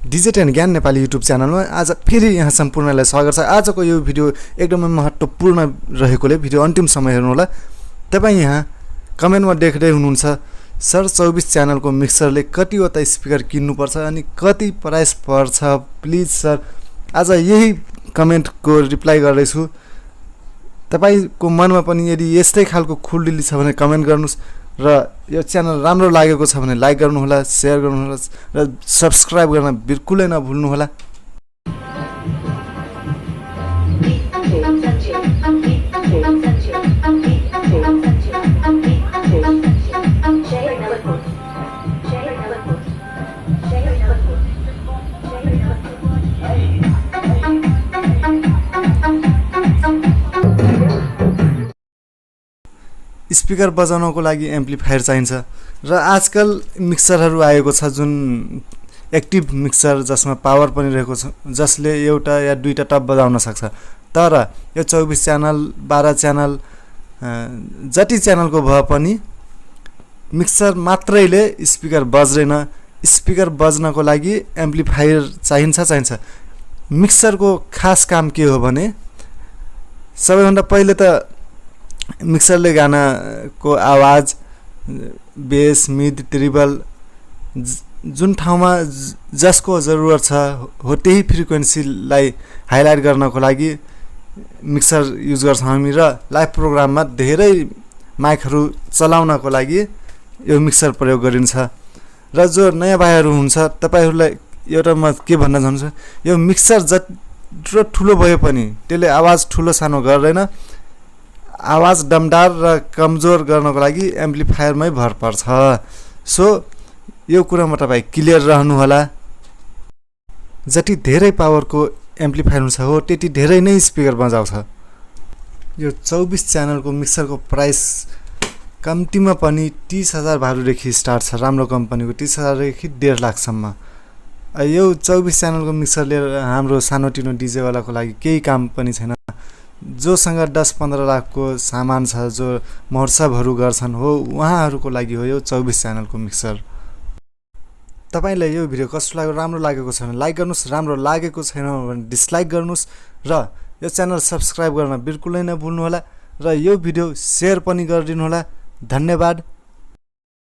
DJ tent ज्ञान Nepali YouTube च्यानलमा आज फेरि यहाँ सम्पूर्णलाई स्वागत छ। आजको यो भिडियो एकदमै महत्त्वपूर्ण रहेकोले भिडियो अन्तिमसम्म हेर्नु होला। तपाईँ यहाँ कमेन्टमा देख्दै हुनुहुन्छ सर 24 च्यानलको मिक्सरले कतिवटा स्पिकर किन्नुपर्छ अनि कति प्राइस पर्छ प्लिज सर। आज यही कमेन्टको रिप्लाई गर्दैछु। तपाईको मनमा पनि यदि यस्तै खालको खुल्दिली छ भने कमेन्ट गर्नुस् र यो च्यानल राम्रो लागेको छ भने लाइक गर्नु होला, शेयर गर्नु होला र सब्स्क्राइब गर्न बिल्कुलै नभुल्नु होला। स्पिकर बजाउनको लागि एम्प्लिफायर चाहिन्छ र आजकल मिक्सरहरू आएको छ जुन एक्टिभ मिक्सर जसमा पावर पनि रहेको छ, जसले एउटा या दुईटा टप बजाउन सक्छ। तर यो 24 च्यानल 12 च्यानल जति च्यानलको भए पनि मिक्सर मात्रैले स्पिकर बज्दैन। स्पिकर बज्नको लागि एम्प्लिफायर चाहिन्छ। मिक्सरको खास काम के हो भने सबैभन्दा पहिले त मिक्सरले गानाको आवाज बेस मिड ट्रिबल जुन ठाउँमा जसको जरुरत छ हो त्यही फ्रिक्वेन्सीलाई हाइलाइट गर्नको लागि मिक्सर युज गर्छौँ हामी र लाइभ प्रोग्राममा धेरै माइकहरू चलाउनको लागि यो मिक्सर प्रयोग गरिन्छ। र जो नयाँ भाइहरू हुन्छ तपाईहरूलाई एउटा म के भन्न चाहन्छु, यो मिक्सर जत्रो ठुलो भए पनि त्यसले आवाज ठुलो सानो गर्दैन। आवाज दमदार र कमजोर गर्नको लागि एम्प्लिफायरमै भर पर्छ। सो यो कुरामा तपाईँ क्लियर रहनु होला। जति धेरै पावरको एम्प्लिफायर हुन्छ हो त्यति धेरै नै स्पिकर बजाउँछ। यो 24 च्यानलको मिक्सरको प्राइस कम्तीमा पनि 30,000 भारूदेखि स्टार्ट छ। राम्रो कम्पनीको 30,000 देखि 1.5 लाखसम्म। यो 24 च्यानलको मिक्सरले हाम्रो सानोटिनो डिजेवालाको लागि केही काम पनि छैन। जोसँग 10-15 लाखको सामान छ, जो महोत्सवहरू गर्छन् हो उहाँहरूको लागि हो यो 24 च्यानलको मिक्सर। तपाईलाई यो भिडियो कस्तो लाग्यो, राम्रो लागेको छ भने लाइक गर्नुस्, राम्रो लागेको छैन भने डिसलाइक गर्नुस् र यो च्यानल सब्स्क्राइब गर्न बिल्कुलै नभुल्नु होला र यो भिडियो शेयर पनि गरिदिनु होला। धन्यवाद।